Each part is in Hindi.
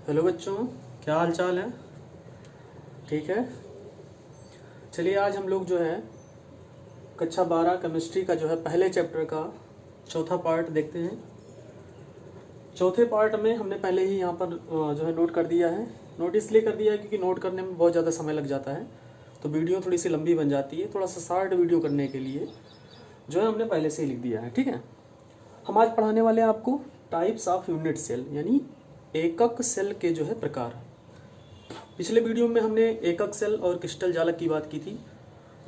हेलो बच्चों, क्या हाल चाल है? ठीक है। चलिए आज हम लोग जो है कक्षा 12 केमिस्ट्री का जो है पहले चैप्टर का चौथा पार्ट देखते हैं। चौथे पार्ट में हमने पहले ही यहाँ पर जो है नोट कर दिया है। नोट इसलिए कर दिया है क्योंकि नोट करने में बहुत ज़्यादा समय लग जाता है, तो वीडियो थोड़ी सी लंबी बन जाती है। थोड़ा सा शॉर्ट वीडियो करने के लिए जो है हमने पहले से ही लिख दिया है। ठीक है। हम आज पढ़ाने वाले हैं आपको टाइप्स ऑफ यूनिट सेल, यानी एकक सेल के जो है प्रकार। पिछले वीडियो में हमने एकक सेल और क्रिस्टल जालक की बात की थी।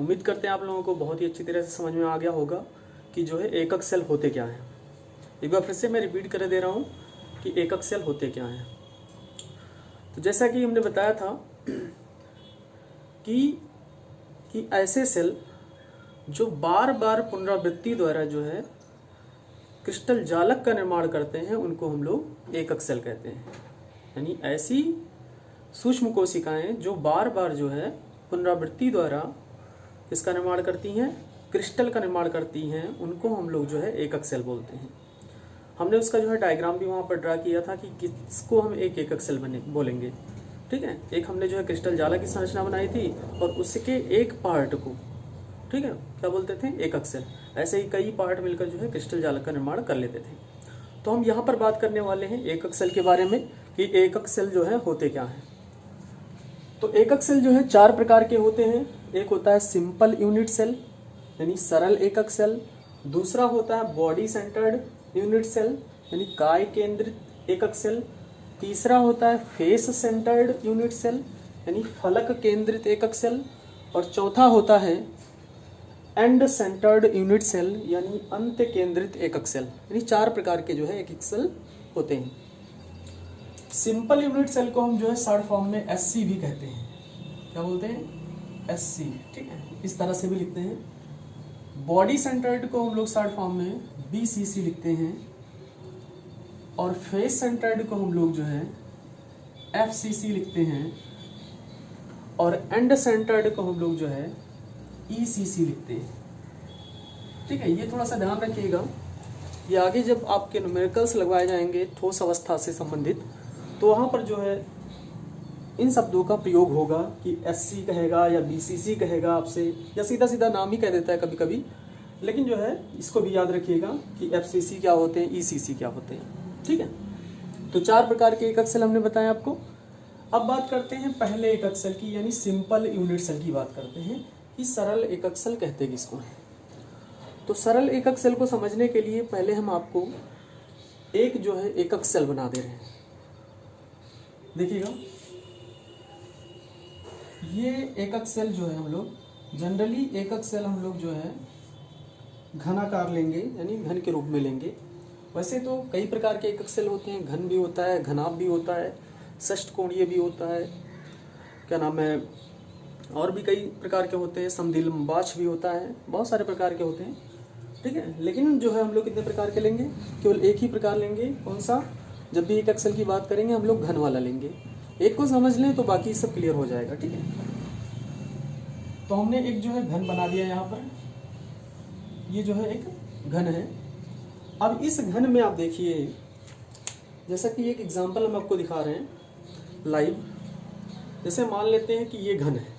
उम्मीद करते हैं आप लोगों को बहुत ही अच्छी तरह से समझ में आ गया होगा कि जो है एकक सेल होते क्या हैं। एक बार फिर से मैं रिपीट कर दे रहा हूँ कि एकक सेल होते क्या हैं। तो जैसा कि हमने बताया था कि ऐसे सेल जो बार बार पुनरावृत्ति द्वारा जो है क्रिस्टल जालक का निर्माण करते हैं उनको हम लोग एकक सेल कहते हैं। यानी ऐसी सूक्ष्म कोशिकाएं जो बार बार जो है पुनरावृत्ति द्वारा इसका निर्माण करती हैं, क्रिस्टल का निर्माण करती हैं, उनको हम लोग जो है एकक सेल बोलते हैं। हमने उसका जो है डायग्राम भी वहाँ पर ड्रा किया था कि किसको हम एक एकक सेल बोलेंगे। ठीक है। एक हमने जो है क्रिस्टल जालक की संरचना बनाई थी और उसके एक पार्ट को, ठीक है, क्या बोलते थे? एकक सेल। ऐसे ही कई पार्ट मिलकर जो है क्रिस्टल जालक का निर्माण कर लेते थे। तो हम यहाँ पर बात करने वाले हैं एकक सेल के बारे में कि एकक सेल जो है होते क्या हैं। तो एकक सेल जो है चार प्रकार के होते हैं। एक होता है सिंपल यूनिट सेल यानी सरल एकक सेल। दूसरा होता है बॉडी सेंटर्ड यूनिट सेल यानी काय केंद्रित एकक सेल। तीसरा होता है फेस सेंटर्ड यूनिट सेल यानी फलक केंद्रित एकक सेल। और चौथा होता है एंड सेंटर्ड यूनिट सेल यानी अंत केंद्रित एकक सेल। यानी चार प्रकार के जो है एकक सेल होते हैं। सिंपल यूनिट सेल को हम जो है शॉर्ट फॉर्म में एससी भी कहते हैं। क्या बोलते हैं? एससी। ठीक है, इस तरह से भी लिखते हैं। बॉडी सेंटर्ड को हम लोग शॉर्ट फॉर्म में बीसीसी लिखते हैं और फेस सेंटर्ड को हम लोग जो है एफसीसी लिखते हैं और एंड सेंटर्ड को हम लोग जो है ईसीसी लिखते हैं। ठीक है, ये थोड़ा सा ध्यान रखिएगा। ये आगे जब आपके न्यूमेरिकल्स लगवाए जाएंगे ठोस अवस्था से संबंधित, तो वहाँ पर जो है इन शब्दों का प्रयोग होगा कि एससी कहेगा या बीसीसी कहेगा आपसे, या सीधा सीधा नाम ही कह देता है कभी कभी। लेकिन जो है इसको भी याद रखिएगा कि एफसीसी क्या होते हैं, ईसीसी क्या होते हैं। ठीक है। तो चार प्रकार के एकक सेल हमने बताया आपको। अब बात करते हैं पहले एकक सेल की, यानी सिंपल यूनिट सेल की बात करते हैं कि सरल एकक सेल कहते किसको हैं। तो सरल एकक सेल को समझने के लिए पहले हम आपको एक जो है एकक सेल बना दे रहे हैं। देखिएगा, ये एकक सेल जो है हम लोग जनरली एकक सेल हम लोग जो है घनाकार लेंगे यानी घन के रूप में लेंगे। वैसे तो कई प्रकार के एकक सेल होते हैं, घन भी होता है, घनाभ भी होता है, षष्ठकोणीय भी होता है, क्या नाम है, और भी कई प्रकार के होते हैं, समद्विलंबाक्ष भी होता है, बहुत सारे प्रकार के होते हैं। ठीक है। लेकिन जो है हम लोग कितने प्रकार के लेंगे? केवल एक ही प्रकार लेंगे। कौन सा? जब भी एकक सेल की बात करेंगे हम लोग घन वाला लेंगे। एक को समझ लें तो बाकी सब क्लियर हो जाएगा। ठीक है। तो हमने एक जो है घन बना दिया यहाँ पर। ये जो है एक घन है। अब इस घन में आप देखिए, जैसा कि एक एग्जांपल हम आपको दिखा रहे हैं लाइव। जैसे मान लेते हैं कि ये घन है।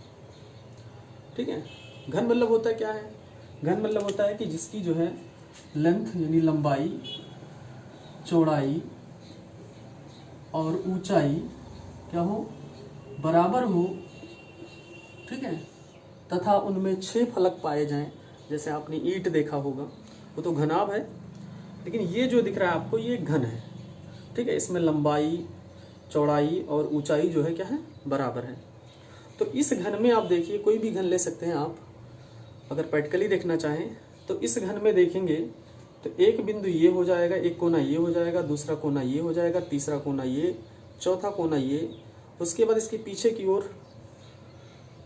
ठीक है। घन मतलब होता है क्या है? घन मतलब होता है कि जिसकी जो है लेंथ यानी लंबाई, चौड़ाई और ऊंचाई क्या हो? बराबर हो। ठीक है। तथा उनमें 6 फलक पाए जाएं। जैसे आपने ईंट देखा होगा, वो तो घनाभ है, लेकिन ये जो दिख रहा है आपको ये घन है। ठीक है। इसमें लंबाई, चौड़ाई और ऊंचाई जो है क्या है? बराबर है। तो इस घन में आप देखिए, कोई भी घन ले सकते हैं आप, अगर प्रैक्टिकली देखना चाहें तो इस घन में देखेंगे तो एक बिंदु ये हो जाएगा, एक कोना ये हो जाएगा, दूसरा कोना ये हो जाएगा, तीसरा कोना ये, चौथा कोना ये, उसके बाद इसके पीछे की ओर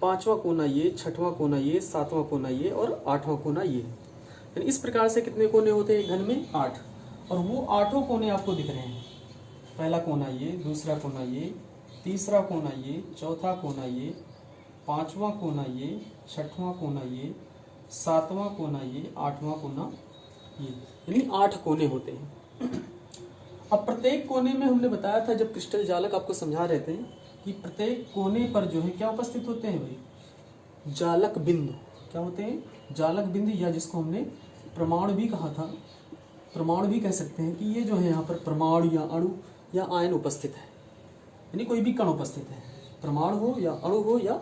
पांचवा कोना ये, छठवां कोना ये, सातवां कोना ये और आठवां कोना ये। यानी इस प्रकार से कितने कोने होते हैं घन में? 8। और वो 8 कोने आपको दिख रहे हैं। पहला कोना ये, दूसरा कोना ये, तीसरा कोना ये, चौथा कोना ये, पांचवा कोना ये, छठवां कोना ये, सातवां कोना ये, आठवां कोना ये। यानी 8 कोने होते हैं। अब प्रत्येक कोने में हमने बताया था जब क्रिस्टल जालक आपको समझा रहे थे कि प्रत्येक कोने पर जो है क्या उपस्थित होते हैं भाई, जालक बिंदु। क्या होते हैं? जालक बिंदु, या जिसको हमने परमाणु भी कहा था, परमाणु भी कह सकते हैं कि ये जो है यहाँ पर परमाणु या अणु या आयन उपस्थित है, यानी कोई भी कण उपस्थित है, परमाणु हो या अणु हो या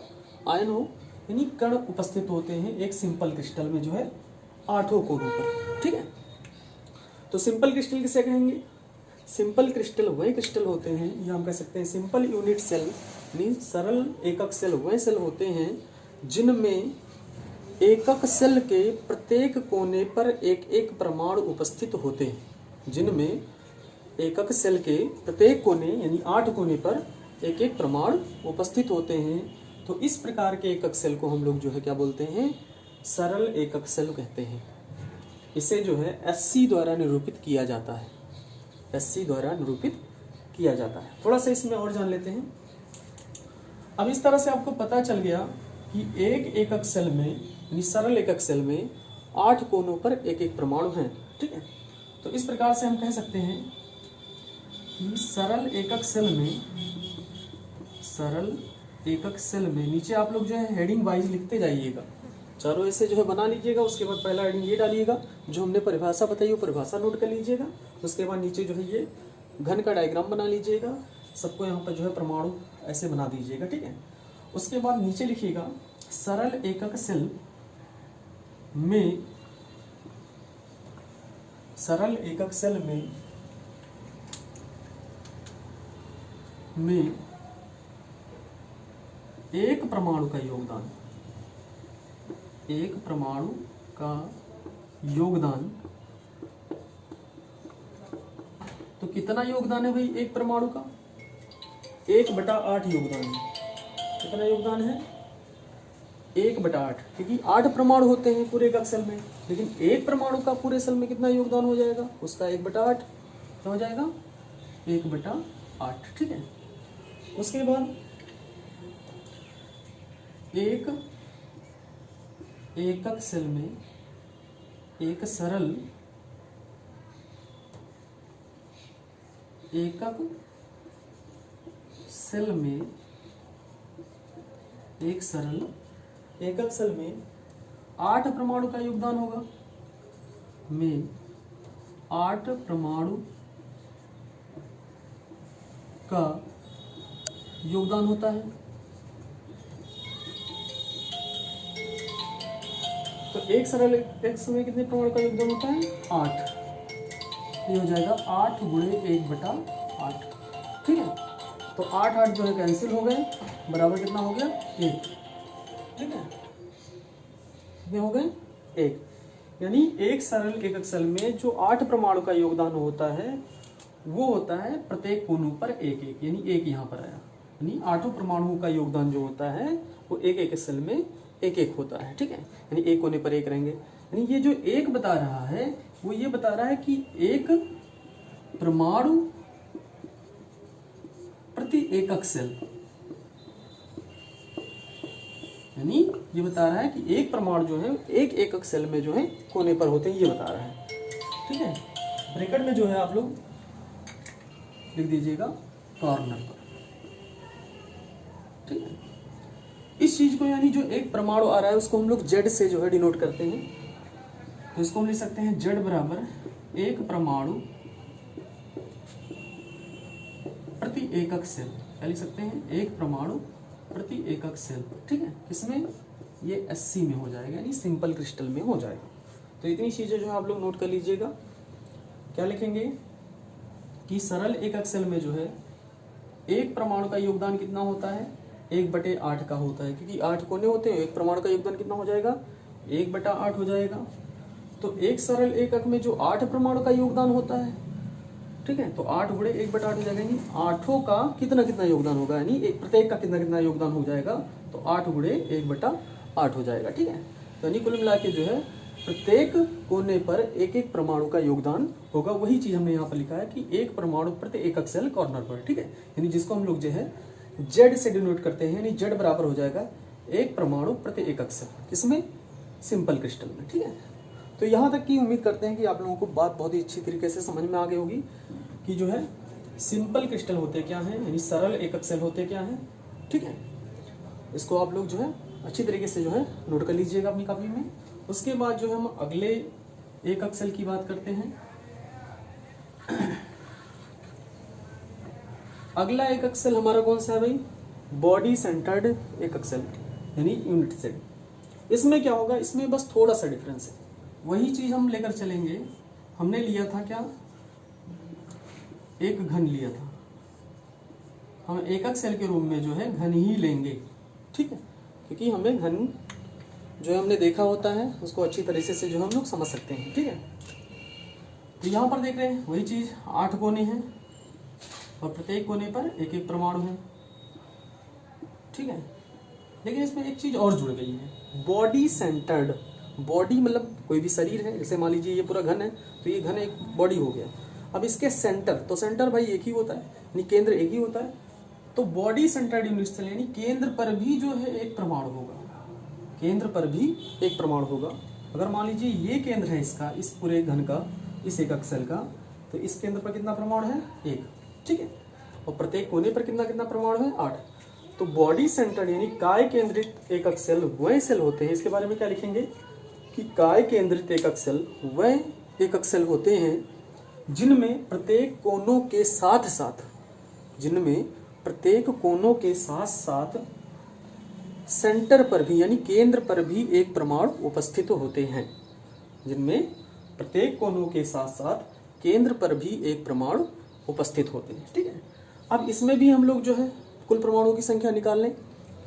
आयन हो, यानी कण उपस्थित होते हैं एक सिंपल क्रिस्टल में जो है 8 कोनों पर। ठीक है, तो सिंपल क्रिस्टल किसे कहेंगे? सिंपल क्रिस्टल वही क्रिस्टल होते हैं, या हम कह सकते हैं सिंपल यूनिट सेल, यानी सरल एकक सेल वही सेल होते हैं जिनमें एकक सेल के प्रत्येक कोने पर एक एक परमाणु उपस्थित होते हैं। जिनमें एकक सेल के प्रत्येक कोने यानी 8 कोने पर एक एक परमाणु उपस्थित होते हैं। तो इस प्रकार के एकक सेल को हम लोग जो है क्या बोलते हैं? सरल एकक सेल कहते हैं। इसे जो है SC द्वारा निरूपित किया जाता है, SC द्वारा निरूपित किया जाता है। थोड़ा सा इसमें और जान लेते हैं। अब इस तरह से आपको पता चल गया कि एक एकक सेल में यानी सरल एकक सेल में 8 कोनों पर एक एक परमाणु हैं। ठीक है, तो इस प्रकार से हम कह सकते हैं कि सरल एकक सेल में नीचे आप लोग जो है हेडिंग वाइज लिखते जाइएगा, चारों ऐसे जो है बना लीजिएगा। उसके बाद पहला हेडिंग ये डालिएगा, जो हमने परिभाषा बताई वो परिभाषा नोट कर लीजिएगा। उसके बाद नीचे जो है ये घन का डायग्राम बना लीजिएगा, सबको यहाँ पर जो है परमाणु ऐसे बना दीजिएगा। ठीक है, उसके बाद नीचे लिखिएगा सरल एकक सेल में एक परमाणु का योगदान, तो कितना योगदान है भाई एक परमाणु का? 1/8 योगदान है। कितना योगदान है? 1/8, क्योंकि 8 परमाणु होते हैं पूरे एकक सेल में, लेकिन एक परमाणु का पूरे सेल में कितना योगदान हो जाएगा? उसका 1/8 क्या हो जाएगा? 1/8। ठीक है, उसके बाद एक एकक सेल में एक सरल एकक सेल में 8 परमाणु का योगदान होगा। में 8 परमाणु का योगदान होता है। तो एक सरल एक समय कितने परमाणु का योगदान होता है? 8। ये हो जाएगा 8 गुणे 1/8। ठीक है, तो 8 जो है कैंसिल हो गए, बराबर कितना हो गया? 1। ठीक है, कितने हो गए? 1। यानी एक सरल एकक सेल में जो 8 परमाणु का योगदान होता है वो होता है प्रत्येक कोनों पर एक एक, यानी एक यहाँ पर आया, यानी 8 परमाणुओं का योगदान जो होता है वो एक एक सेल में एक एक होता है। ठीक है, यानी एक कोने पर एक रहेंगे। यानी ये जो एक बता रहा है वो ये बता रहा है कि एक परमाणु प्रति एकक सेल, यानी ये बता रहा है कि एक परमाणु जो है एक एकक सेल में जो है कोने पर होते हैं, ये बता रहा है। ठीक है, ब्रैकेट में जो है आप लोग लिख दीजिएगा कॉर्नर पर। ठीक है, इस चीज को यानी जो एक परमाणु आ रहा है उसको हम लोग Z से जो है डिनोट करते हैं। तो इसको हम लिख सकते हैं Z बराबर एक परमाणु प्रति एकक सेल। क्या लिख सकते हैं? एक परमाणु प्रति एकक सेल। ठीक है, किसमें? ये SC में हो जाएगा, यानी सिंपल क्रिस्टल में हो जाएगा। तो इतनी चीजें जो है आप लोग नोट कर लीजिएगा। क्या लिखेंगे कि सरल एकक सेल में जो है एक परमाणु का योगदान कितना होता है? 1/8 का होता है, क्योंकि 8 कोने होते हैं। एक परमाणु का योगदान कितना हो जाएगा? 1/8 हो जाएगा। तो एक सरल एकक में जो 8 परमाणु का योगदान होता है, ठीक है, तो 8 गुणे 1/8 हो जाएगा, यानी 8 का कितना कितना योगदान होगा, यानी प्रत्येक का कितना कितना योगदान हो जाएगा, तो 8 गुणे 1/8 हो जाएगा। ठीक है, तो यानी कुल मिला के जो है प्रत्येक कोने पर एक एक परमाणु का योगदान होगा। वही चीज हमने यहाँ पर लिखा है कि एक परमाणु प्रति एकक सेल कॉर्नर पर। ठीक है, यानी जिसको हम लोग जो है Z से डिनोट करते हैं, यानी Z बराबर हो जाएगा एक परमाणु प्रति एकक सेल, किसमें? सिंपल क्रिस्टल में। ठीक है, तो यहाँ तक की उम्मीद करते हैं कि आप लोगों को बात बहुत ही अच्छी तरीके से समझ में आ गई होगी। कि जो है सिंपल क्रिस्टल होते क्या हैं, यानी सरल एकक सेल होते क्या हैं। ठीक है, इसको आप लोग जो है अच्छी तरीके से जो है नोट कर लीजिएगा अपनी कॉपी में। उसके बाद जो है हम अगले एकक सेल की बात करते हैं। अगला एकक सेल हमारा कौन सा है भाई, बॉडी सेंटर्ड एकक सेल यानी यूनिट सेल। इसमें क्या होगा, इसमें बस थोड़ा सा डिफरेंस है, वही चीज हम लेकर चलेंगे। हमने लिया था क्या, एक घन लिया था, हम एकक सेल के रूप में जो है घन ही लेंगे। ठीक है, क्योंकि हमें घन जो है हमने देखा होता है उसको अच्छी तरीके से जो हम लोग समझ सकते हैं। ठीक है, तो यहाँ पर देख रहे हैं वही चीज, 8 कोने हैं और प्रत्येक कोने पर एक एक परमाणु है। ठीक है, लेकिन इसमें एक चीज और जुड़ गई है, बॉडी सेंटर्ड। बॉडी मतलब कोई भी शरीर है, जैसे मान लीजिए ये पूरा घन है तो ये घन एक बॉडी हो गया। अब इसके सेंटर, तो सेंटर भाई एक ही होता है, यानी केंद्र एक ही होता है। तो बॉडी सेंटर्ड यूनिट सेल यानी केंद्र पर भी जो है एक परमाणु होगा, केंद्र पर भी एक परमाणु होगा। अगर मान लीजिए ये केंद्र है इसका, इस पूरे घन का, इस एकक सेल का, तो इस केंद्र पर कितना परमाणु है, 1। ठीक है, और प्रत्येक कोने पर कितना कितना परमाणु है, 8। तो बॉडी सेंटर्ड यानी काय केंद्रित एकक सेल वह सेल होते हैं, इसके बारे में क्या लिखेंगे कि काय केंद्रित एकक सेल वह एकक सेल होते हैं जिनमें प्रत्येक कोनों के साथ साथ, जिनमें प्रत्येक कोनों के साथ साथ सेंटर पर भी यानी केंद्र पर भी एक परमाणु उपस्थित होते हैं, जिनमें प्रत्येक कोनों के साथ साथ केंद्र पर भी एक परमाणु उपस्थित होते हैं। ठीक है, अब इसमें भी हम लोग जो है कुल परमाणुओं की संख्या निकाल लें,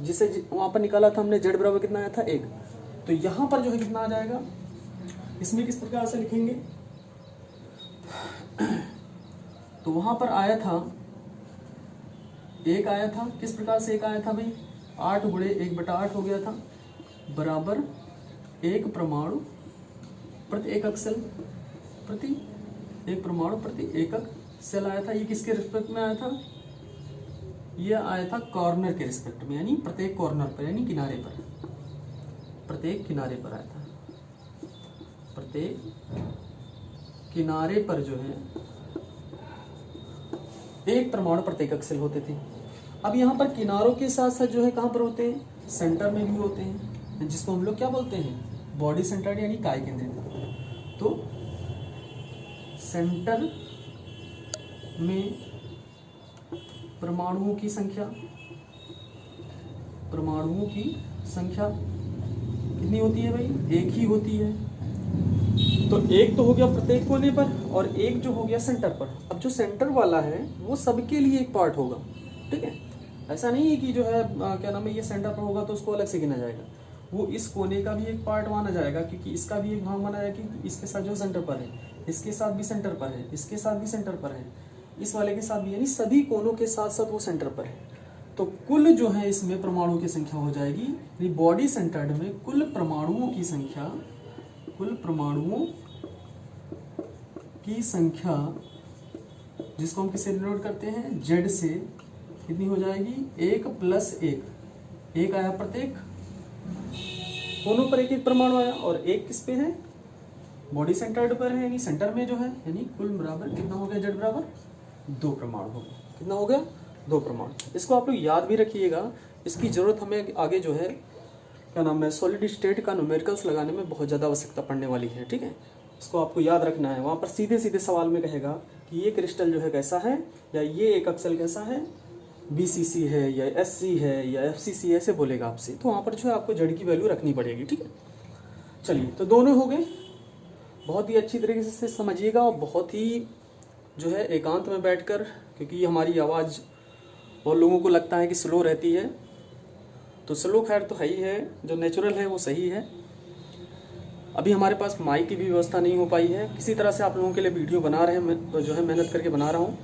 जिसे वहां पर निकाला था हमने, Z बराबर कितना आया था, 1। तो यहाँ पर जो है कितना आ जाएगा, इसमें किस प्रकार से लिखेंगे, तो वहां पर आया था 1 आया था, किस प्रकार से 1 आया था भाई, 8 गुणे 1/8 हो गया था, बराबर 1 परमाणु प्रति एकक सेल, प्रति 1 परमाणु प्रति एकक सेल आया था। ये किसके रिस्पेक्ट में आया था, ये आया था कॉर्नर के रिस्पेक्ट में, यानी प्रत्येक कॉर्नर पर यानी किनारे पर, प्रत्येक किनारे पर आया था, प्रत्येक किनारे पर जो है 1 परमाणु प्रति एकक सेल होते थे। अब यहाँ पर किनारों के साथ साथ जो है कहाँ पर होते हैं, सेंटर में भी होते हैं, जिसको हम लोग क्या बोलते हैं, बॉडी सेंटर्ड यानी काय केंद्रित। तो सेंटर में परमाणुओं की संख्या, परमाणुओं की संख्या कितनी होती है भाई, 1 ही होती है। तो 1 तो हो गया प्रत्येक कोने पर और 1 जो हो गया सेंटर पर। अब जो सेंटर वाला है वो सबके लिए एक पार्ट होगा। ठीक है, ऐसा नहीं है कि जो है क्या नाम है, ये सेंटर पर होगा तो उसको अलग से गिना जाएगा, वो इस कोने का भी एक पार्ट माना जाएगा, क्योंकि इसका भी एक भाग माना जाएगा कि इसके साथ जो सेंटर पर है, इसके साथ भी सेंटर पर है, इसके साथ भी सेंटर पर है, इस वाले के साथ भी, यानी सभी कोनों के साथ साथ वो सेंटर पर है। तो कुल जो है इसमें परमाणुओं की संख्या हो जाएगी, यानी बॉडी सेंटर्ड में कुल परमाणुओं की संख्या, कुल परमाणुओं की संख्या जिसको हम किससे डिनोट करते हैं, Z से, कितनी हो जाएगी, 1 + 1। 1 आया प्रत्येक कोनों पर एक एक परमाणु आया, और 1 किस पे है, बॉडी सेंटर्ड पर है, यानी सेंटर में जो है, यानी कुल बराबर कितना हो गया, Z बराबर 2 परमाणु हो गया। कितना हो गया, 2 परमाणु। इसको आप लोग याद भी रखिएगा, इसकी जरूरत हमें आगे जो है क्या नाम है, सॉलिड स्टेट का न्यूमेरिकल्स लगाने में बहुत ज़्यादा आवश्यकता पड़ने वाली है। ठीक है, इसको आपको याद रखना है। वहाँ पर सीधे सीधे सवाल में कहेगा कि ये क्रिस्टल जो है कैसा है, या ये एकक सेल कैसा है, BCC है या SC है या FCC ऐसे बोलेगा आपसे, तो वहाँ पर जो है आपको Z की वैल्यू रखनी पड़ेगी। ठीक है, चलिए, तो दोनों हो गए। बहुत ही अच्छी तरीके से समझिएगा और बहुत ही जो है एकांत में बैठकर, क्योंकि हमारी आवाज़ और लोगों को लगता है कि स्लो रहती है, तो स्लो खैर तो है ही है, जो नेचुरल है वो सही है। अभी हमारे पास माइक की भी व्यवस्था नहीं हो पाई है, किसी तरह से आप लोगों के लिए वीडियो बना रहे हैं, तो जो है मेहनत करके बना रहा हूँ।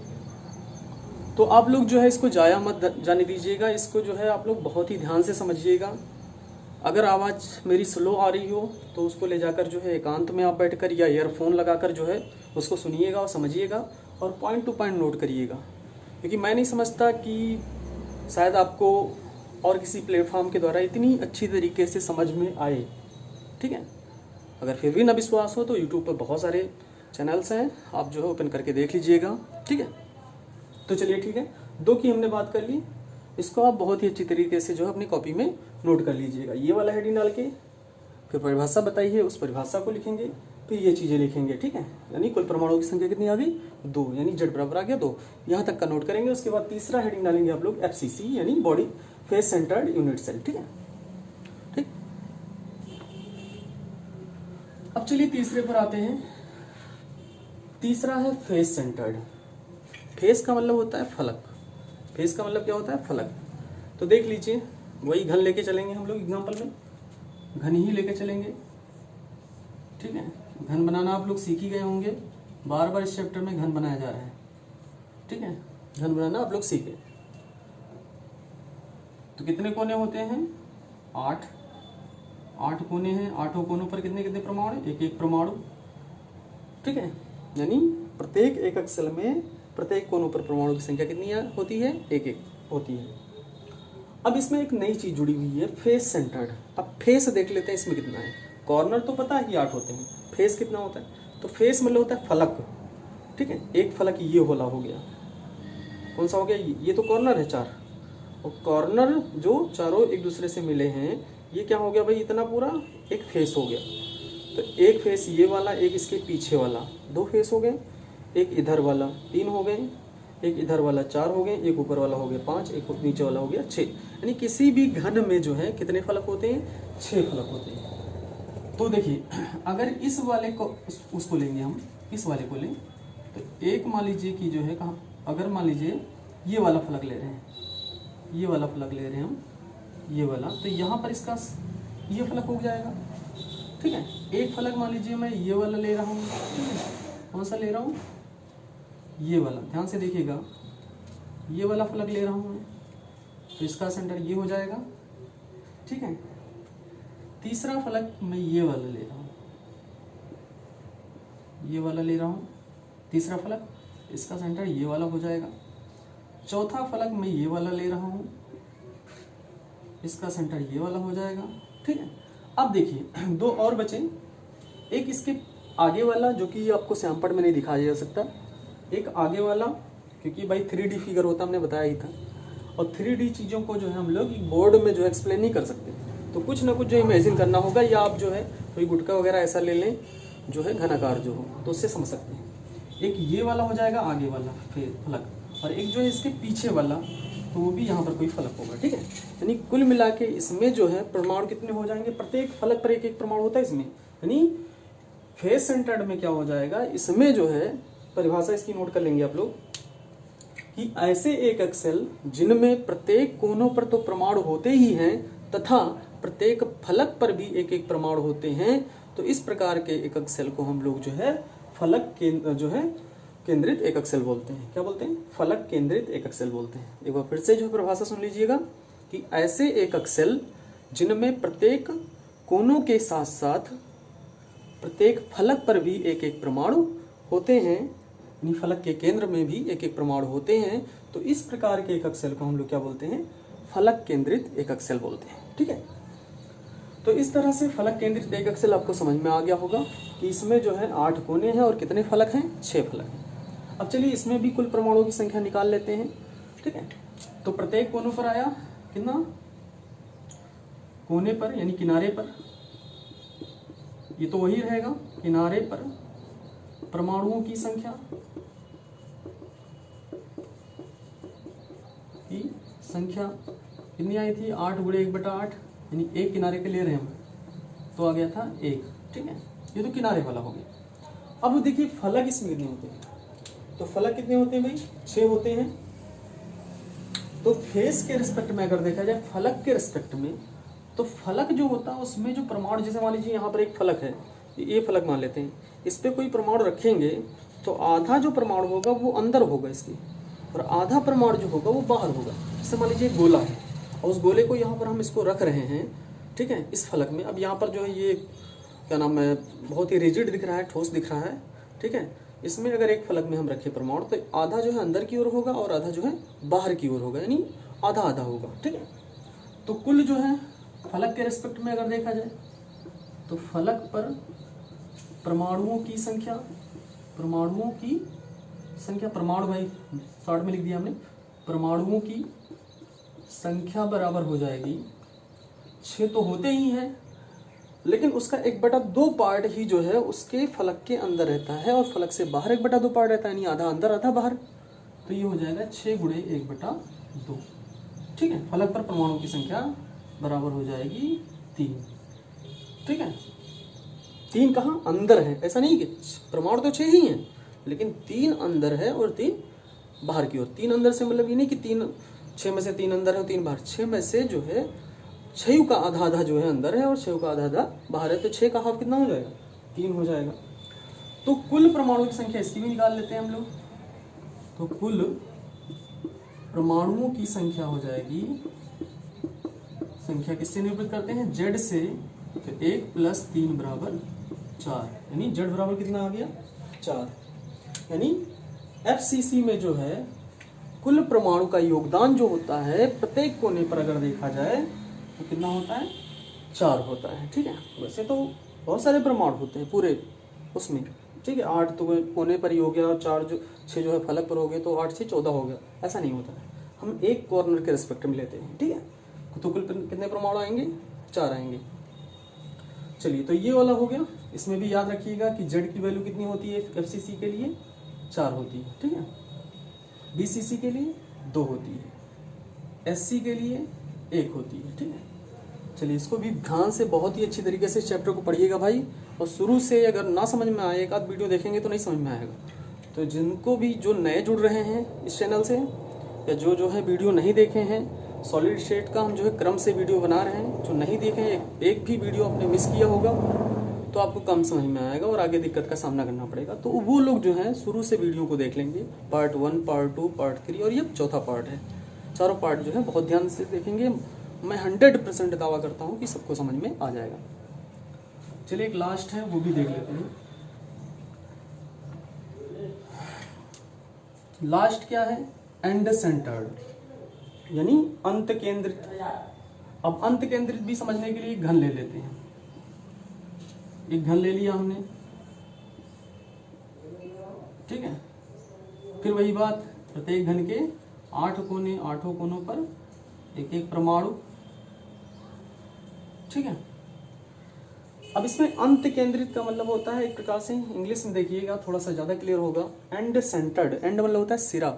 तो आप लोग जो है इसको जाया मत जाने दीजिएगा, इसको जो है आप लोग बहुत ही ध्यान से समझिएगा। अगर आवाज़ मेरी स्लो आ रही हो तो उसको ले जाकर जो है एकांत में आप बैठकर या ईयरफोन लगाकर जो है उसको सुनिएगा और समझिएगा और पॉइंट टू पॉइंट नोट करिएगा, क्योंकि मैं नहीं समझता कि शायद आपको और किसी प्लेटफॉर्म के द्वारा इतनी अच्छी तरीके से समझ में आए। ठीक है, अगर फिर भी ना विश्वास हो तो यूट्यूब पर बहुत सारे चैनल्स हैं, आप जो है ओपन करके देख लीजिएगा। ठीक है। तो चलिए ठीक है, 2 की हमने बात कर ली, इसको आप बहुत ही अच्छी तरीके से जो है अपनी कॉपी में नोट कर लीजिएगा। ये वाला हेडिंग डाल के फिर परिभाषा बताइए, उस परिभाषा को लिखेंगे, फिर ये चीज़ें लिखेंगे, ठीक है। यानी कुल परमाणुओं की संख्या कितनी आ गई, 2, यानी Z बराबर आ गया 2। यहाँ तक का नोट करेंगे। उसके बाद तीसरा हेडिंग डालेंगे आप लोग FCC, यानी body face centred unit cell, ठीक है। ठीक, अब चलिए तीसरे पर आते हैं। तीसरा है फेस सेंटर्ड। फेस का मतलब होता है फलक। फेस का मतलब क्या होता है, फलक। तो देख लीजिए, वही घन लेके चलेंगे हम लोग एग्जाम्पल में, घन ही लेके चलेंगे, ठीक है। घन बनाना आप लोग सीख ही गए होंगे, बार बार इस चैप्टर में घन बनाया जा रहा है, ठीक है। घन बनाना आप लोग सीखे। तो कितने कोने होते हैं, 8 कोने हैं। 8 कोनों पर कितने कितने परमाणु, एक एक परमाणु, ठीक है। यानी प्रत्येक एकक सेल में प्रत्येक कोनों पर परमाणु की संख्या कितनी होती है, एक एक होती है। अब इसमें एक नई चीज जुड़ी हुई है, फेस सेंटर्ड। अब फेस देख लेते हैं इसमें कितना है। कॉर्नर तो पता है कि 8 होते हैं, फेस कितना होता है, तो फेस मतलब होता है फलक, ठीक है। एक फलक ये वाला हो गया, कौन सा हो गया, ये तो कॉर्नर है 4, और कॉर्नर जो चारों एक दूसरे से मिले हैं, ये क्या हो गया भाई, इतना पूरा एक फेस हो गया। तो एक फेस ये वाला, एक इसके पीछे वाला, 2 फेस हो गए। एक इधर वाला 3 हो गए, एक इधर वाला 4 हो गए, एक ऊपर वाला हो गया 5, एक नीचे वाला हो गया 6। यानी किसी भी घन में जो है कितने फलक होते हैं, 6 फलक होते हैं। तो देखिए, अगर इस वाले को उसको लेंगे हम, इस वाले को लें, तो एक मान लीजिए कि जो है कहाँ, अगर मान लीजिए ये वाला फलक ले रहे हैं, ये वाला फलक ले रहे हैं हम, ये वाला, तो यहाँ पर इसका ये फलक हो जाएगा, ठीक है। एक फलक मान लीजिए मैं ये वाला ले रहा हूँ, कौन सा ले रहा हूँ, ये वाला, ध्यान से देखिएगा, ये वाला फलक ले रहा हूँ मैं, तो इसका सेंटर ये हो जाएगा, ठीक है। तीसरा फलक मैं ये वाला ले रहा हूँ, ये वाला ले रहा हूँ, तीसरा फलक, इसका सेंटर ये वाला हो जाएगा। चौथा फलक मैं ये वाला ले रहा हूँ, इसका सेंटर ये वाला हो जाएगा, ठीक है। अब देखिए 2 और बचे, एक इसके आगे वाला जो कि आपको सैंपल में नहीं दिखाया जा सकता, एक आगे वाला, क्योंकि भाई 3D फिगर होता हमने बताया ही था, और 3D चीज़ों को जो है हम लोग बोर्ड में जो है एक्सप्लेन नहीं कर सकते, तो कुछ ना कुछ जो इमेजिन करना होगा, या आप जो है कोई गुटका वगैरह ऐसा ले लें जो है घनाकार जो हो, तो उससे समझ सकते हैं। एक ये वाला हो जाएगा आगे वाला फलक, और एक जो है इसके पीछे वाला, तो वो भी यहाँ पर कोई फलक होगा, ठीक है। यानी कुल मिला के इसमें जो है परमाणु कितने हो जाएंगे, प्रत्येक फलक पर एक एक परमाणु होता है इसमें। यानी फेस सेंटर्ड में क्या हो जाएगा, इसमें जो है परिभाषा इसकी नोट कर लेंगे आप लोग, कि ऐसे एकक सेल जिनमें प्रत्येक कोनों पर तो परमाणु होते ही हैं तथा प्रत्येक फलक पर भी एक एक परमाणु होते हैं, तो इस प्रकार के एकक सेल को हम लोग जो है फलक जो है केंद्रित एकक सेल बोलते हैं। क्या बोलते हैं, फलक केंद्रित एकक सेल बोलते हैं। एक बार फिर से जो परिभाषा सुन लीजिएगा, कि ऐसे एकक सेल जिनमें प्रत्येक कोनों के साथ साथ प्रत्येक फलक पर भी एक एक परमाणु होते हैं, यानी फलक के केंद्र में भी एक एक परमाणु होते हैं, तो इस प्रकार के एकक सेल को हम लोग क्या बोलते हैं, फलक केंद्रित एकक सेल बोलते हैं, ठीक है। तो इस तरह से फलक केंद्रित एकक सेल आपको समझ में आ गया होगा कि इसमें जो है 8 कोने हैं और कितने फलक हैं, 6 फलक हैं। अब चलिए इसमें भी कुल परमाणुओं की संख्या निकाल लेते हैं, ठीक है। तो प्रत्येक कोनों पर आया कितना, कोने पर यानी किनारे पर, ये तो वही रहेगा, किनारे पर परमाणुओं की संख्या कितनी आई थी, 8 × 1/8, यानी एक किनारे के ले रहे हैं हम, तो आ गया था 1, ठीक है। ये तो किनारे वाला हो गया। अब देखिए फलक इसमें कितने होते हैं, तो फलक कितने होते हैं भाई, 6 होते हैं। तो फेस के रिस्पेक्ट में अगर देखा जाए, फलक के रिस्पेक्ट में, तो फलक जो होता है उसमें जो परमाणु, जैसे मान लीजिए यहाँ पर एक फलक है, ये फलक मान लेते हैं, इस पर कोई परमाणु रखेंगे तो आधा जो परमाणु होगा वो अंदर होगा इसके, और आधा परमाणु जो होगा वो बाहर होगा। जैसे मान लीजिए गोला है, और उस गोले को यहाँ पर हम इसको रख रहे हैं, ठीक है, इस फलक में। अब यहाँ पर जो है ये क्या नाम है, बहुत ही रिजिड दिख रहा है, ठोस दिख रहा है, ठीक है। इसमें अगर एक फलक में हम रखें परमाणु, तो आधा जो है अंदर की ओर होगा और आधा जो है बाहर की ओर होगा, यानी आधा आधा होगा, ठीक है। तो कुल जो है फलक के रिस्पेक्ट में अगर देखा जाए, तो फलक पर परमाणुओं की संख्या, परमाणु भाई शॉर्ट में लिख दिया हमने, परमाणुओं की संख्या बराबर हो जाएगी 6 तो होते ही हैं, लेकिन उसका 1/2 पार्ट ही जो है उसके फलक के अंदर रहता है और फलक से बाहर 1/2 पार्ट रहता है, यानी आधा अंदर आधा बाहर। तो ये हो जाएगा 6 × 1/2। ठीक है, फलक पर परमाणु की संख्या बराबर हो जाएगी 3। ठीक है, 3 कहाँ अंदर है, ऐसा नहीं कि परमाणु तो 6 ही हैं, लेकिन 3 अंदर है और 3 बाहर की ओर। 3 अंदर से मतलब ये नहीं कि 6 में से 3 अंदर है और 3 बाहर। 6 में से जो है 6 का आधा आधा जो है अंदर है और 6 का आधा आधा बाहर है, तो 6 का हाफ कितना हो जाएगा, 3 हो जाएगा। तो कुल परमाणु की संख्या इसकी भी निकाल लेते हैं हम लोग। तो कुल परमाणुओं की संख्या हो जाएगी, संख्या किससे निरूपित करते हैं, Z से, तो 1 + 3 = 4, यानी Z बराबर कितना आ गया, 4। यानी FCC में जो है कुल परमाणु का योगदान जो होता है प्रत्येक कोने पर अगर देखा जाए तो कितना होता है, 4 होता है। ठीक है, वैसे तो बहुत सारे परमाणु होते हैं पूरे उसमें। ठीक है, 8 तो कोने पर ही हो गया, 6 जो है फलक पर हो गए, तो 8 से 14 हो गया, ऐसा नहीं होता है। हम एक कॉर्नर के रिस्पेक्ट में लेते हैं। ठीक है, तो कुल कितने परमाणु आएंगे, 4 आएंगे। चलिए, तो ये वाला हो गया। इसमें भी याद रखिएगा कि Z की वैल्यू कितनी होती है FCC के लिए, 4 होती है। ठीक है, BCC के लिए 2 होती है, SC के लिए 1 होती है। ठीक है, चलिए इसको भी ध्यान से बहुत ही अच्छी तरीके से इस चैप्टर को पढ़िएगा भाई, और शुरू से अगर ना समझ में आए, एक आध वीडियो देखेंगे तो नहीं समझ में आएगा। तो जिनको भी जो नए जुड़ रहे हैं इस चैनल से, या जो है वीडियो नहीं देखे हैं, सॉलिड स्टेट का हम जो है क्रम से वीडियो बना रहे हैं, जो नहीं देखे हैं, एक भी वीडियो आपने मिस किया होगा तो आपको कम समझ में आएगा और आगे दिक्कत का सामना करना पड़ेगा। तो वो लोग जो हैं शुरू से वीडियो को देख लेंगे, पार्ट 1, पार्ट 2, पार्ट 3 और ये 4था पार्ट है। चारों पार्ट जो है बहुत ध्यान से देखेंगे, मैं 100% दावा करता हूँ कि सबको समझ में आ जाएगा। चलिए एक लास्ट है वो भी देख लेते हैं। लास्ट क्या है, एंड सेंटर्ड, यानी अंत केंद्रित। अब अंत केंद्रित भी समझने के लिए घन ले लेते हैं। एक घन ले लिया हमने, ठीक है, फिर वही बात, प्रत्येक घन के 8 कोने, 8 कोनों पर एक एक परमाणु। ठीक है, अब इसमें अंत केंद्रित का मतलब होता है एक प्रकार से, इंग्लिश में देखिएगा थोड़ा सा ज्यादा क्लियर होगा, एंड सेंटर्ड। एंड मतलब होता है सिरा,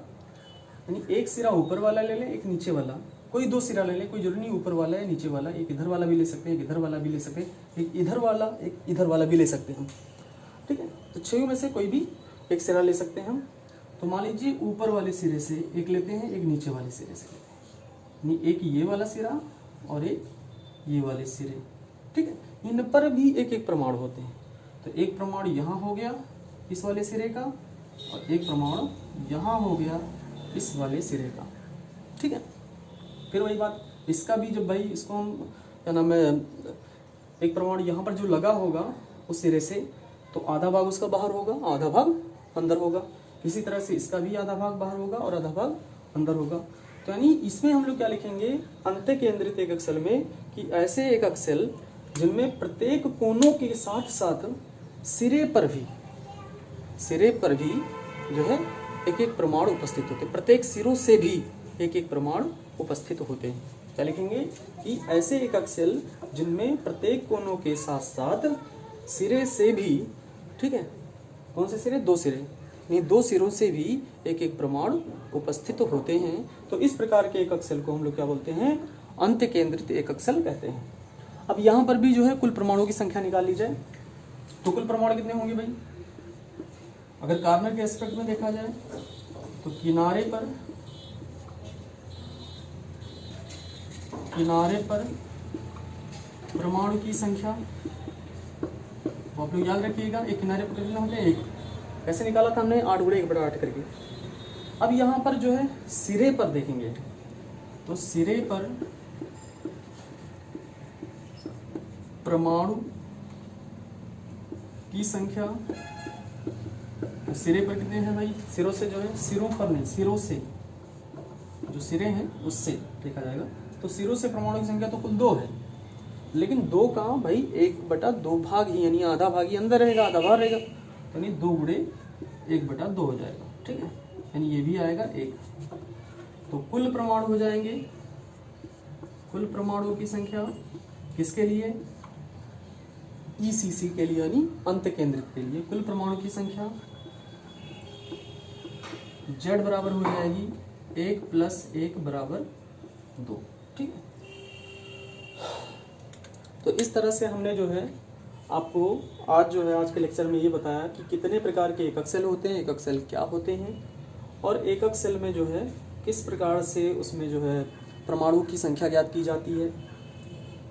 यानी एक सिरा ऊपर वाला ले लें, एक नीचे वाला, कोई 2 सिरा ले लें, कोई जरूरी नहीं ऊपर वाला है नीचे वाला, एक इधर वाला भी ले सकते हैं, एक इधर वाला भी ले सकते हैं, एक इधर वाला, एक इधर वाला भी ले सकते हैं। ठीक है, तो 6 में से कोई भी एक सिरा ले सकते हैं हम। तो मान लीजिए ऊपर वाले सिरे से एक लेते हैं, एक नीचे वाले सिरे से लेते हैं, यानी एक ये वाला सिरा और एक ये वाले सिरे। ठीक है, इन पर भी एक एक परमाणु होते हैं। तो एक परमाणु यहाँ हो गया इस वाले सिरे का, और एक परमाणु यहाँ हो गया इस वाले सिरे का। ठीक है, फिर वही बात, इसका भी जब भाई इसको हम क्या नाम है, एक परमाणु यहाँ पर जो लगा होगा उस सिरे से, तो आधा भाग उसका बाहर होगा, आधा भाग अंदर होगा। इसी तरह से इसका भी आधा भाग बाहर होगा और आधा भाग अंदर होगा। तो यानी इसमें हम लोग क्या लिखेंगे, अंत केंद्रित एक अक्सल में, कि ऐसे एक अक्सल जिनमें प्रत्येक कोनों के साथ साथ सिरे पर भी जो है एक एक परमाणु उपस्थित होते हैं, प्रत्येक सिरों से भी एक एक परमाणु उपस्थित होते हैं। क्या लिखेंगे कि ऐसे एक अक्सल जिनमें प्रत्येक कोनों के साथ साथ सिरे से भी, ठीक है, कौन से सिरे, 2 सिरे, नहीं 2 सिरों से भी एक एक परमाणु उपस्थित होते हैं। तो इस प्रकार के एक अक्सल को हम लोग क्या बोलते हैं, अंत केंद्रित एक अक्सल कहते हैं। अब यहाँ पर भी जो है कुल परमाणुओं की संख्या निकाल ली जाए, तो कुल परमाणु कितने होंगे भाई, अगर कार्नर के एस्पेक्ट में देखा जाए तो किनारे पर परमाणु की संख्या, तो आप लोग याद रखिएगा, एक किनारे पर कितना होते हैं, एक। कैसे निकाला था हमने, 8 × 1/8 करके। अब यहाँ पर जो है सिरे पर देखेंगे, तो सिरे पर परमाणु की संख्या, तो सिरे पर कितने हैं भाई, सिरों से जो है, सिरों पर नहीं, सिरों से, जो सिरे हैं उससे देखा जाएगा, तो सिरों से परमाणु की संख्या तो कुल 2 है, लेकिन 2 का भाई 1/2 भाग ही, यानी आधा भाग ही अंदर रहेगा, आधा बाहर रहेगा, यानी 2 × 1/2 हो जाएगा। ठीक है, यानी ये भी आएगा 1। तो कुल परमाणु हो जाएंगे, कुल परमाणुओं की संख्या किसके लिए, ECC के लिए यानी अंत केंद्रित के लिए, कुल परमाणु की संख्या Z बराबर हो जाएगी 1 + 1 = 2। ठीक है, तो इस तरह से हमने जो है आपको आज के लेक्चर में ये बताया कि कितने प्रकार के एकक सेल होते हैं, एकक सेल क्या होते हैं, और एकक सेल में जो है किस प्रकार से उसमें जो है परमाणु की संख्या ज्ञात की जाती है,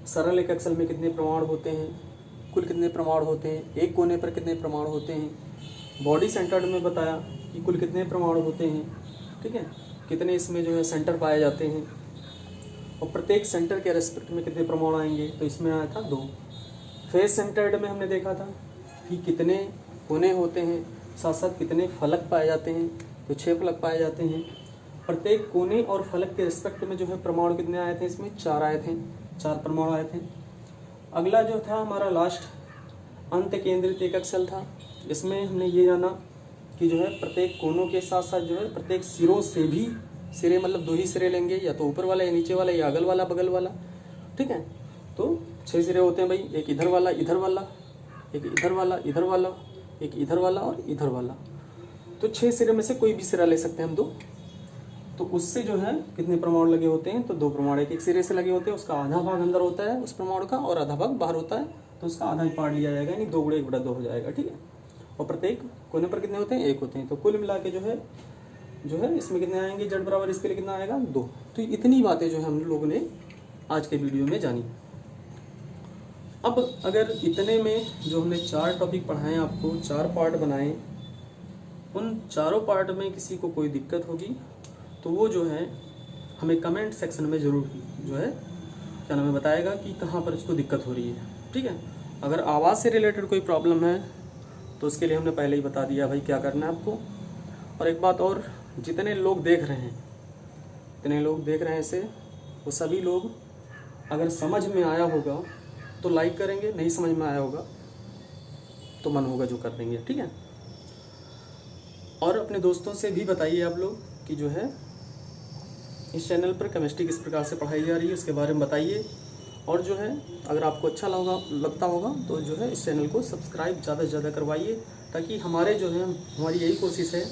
सरल एकक सेल में कितने परमाणु होते हैं, कुल कितने परमाणु होते हैं, एक कोने पर कितने परमाणु होते हैं, बॉडी सेंटर्ड में बताया कि कुल कितने परमाणु होते हैं, ठीक है, कितने इसमें जो है सेंटर पाए जाते हैं, और प्रत्येक सेंटर के रेस्पेक्ट में कितने परमाणु आएंगे, तो इसमें आया था 2। फेस सेंटर्ड में हमने देखा था कि कितने कोने होते हैं, साथ साथ कितने फलक पाए जाते हैं, तो 6 फलक पाए जाते हैं। प्रत्येक कोने और फलक के रिस्पेक्ट में जो है परमाणु कितने आए थे, इसमें 4 आए थे, 4 परमाणु आए थे। अगला जो था हमारा लास्ट अंत केंद्रित एकक सेल था, इसमें हमने ये जाना कि जो है प्रत्येक कोनों के साथ साथ जो है प्रत्येक सिरों से भी, सिरे मतलब 2 ही सिरे लेंगे, या तो ऊपर वाला या नीचे वाला या अगल वाला बगल वाला, ठीक है। तो 6 सिरे होते हैं भाई, एक इधर वाला, इधर वाला, एक इधर वाला, इधर वाला, एक इधर वाला और इधर वाला। तो 6 सिरे में से कोई भी सिरा ले सकते हैं हम 2। तो उससे जो है कितने परमाणु लगे होते हैं, तो 2 परमाणु एक सिरे से लगे होते हैं, उसका आधा भाग अंदर होता है उस परमाणु का और आधा भाग बाहर होता है, तो उसका आधा ही पार्ट लिया जाएगा, यानी 2 × 1/2 हो जाएगा, ठीक है। और प्रत्येक कोने पर कितने होते हैं, 1 होते हैं। तो कुल मिला के जो है इसमें कितने आएंगे, Z बराबर इसके लिए कितना आएगा, 2। तो इतनी बातें जो है हम लोगों ने आज के वीडियो में जानी। अब अगर इतने में जो हमने 4 टॉपिक पढ़ाए आपको, 4 पार्ट बनाए, उन चारों पार्ट में किसी को कोई दिक्कत होगी तो वो जो है हमें कमेंट सेक्शन में ज़रूर जो है क्या नाम है बताएगा कि कहाँ पर उसको दिक्कत हो रही है, ठीक है। अगर आवाज़ से रिलेटेड कोई प्रॉब्लम है तो उसके लिए हमने पहले ही बता दिया भाई क्या करना है आपको। और एक बात और, जितने लोग देख रहे हैं इसे, वो सभी लोग अगर समझ में आया होगा तो लाइक करेंगे, नहीं समझ में आया होगा तो मन होगा जो कर देंगे, ठीक है। और अपने दोस्तों से भी बताइए आप लोग कि जो है इस चैनल पर केमिस्ट्री किस प्रकार से पढ़ाई जा रही है उसके बारे में बताइए। और जो है अगर आपको अच्छा लगता होगा तो जो है इस चैनल को सब्सक्राइब ज़्यादा से ज़्यादा करवाइए, ताकि हमारे जो है हमारी यही कोशिश है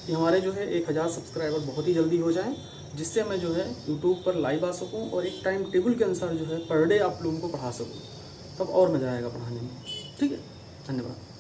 कि हमारे जो है 1000 सब्सक्राइबर बहुत ही जल्दी हो जाएं, जिससे मैं जो है यूट्यूब पर लाइव आ सकूं और एक टाइम टेबल के अनुसार जो है पर डे आप लोगों को पढ़ा सकूं, तब और मज़ा आएगा पढ़ाने में, ठीक है। धन्यवाद।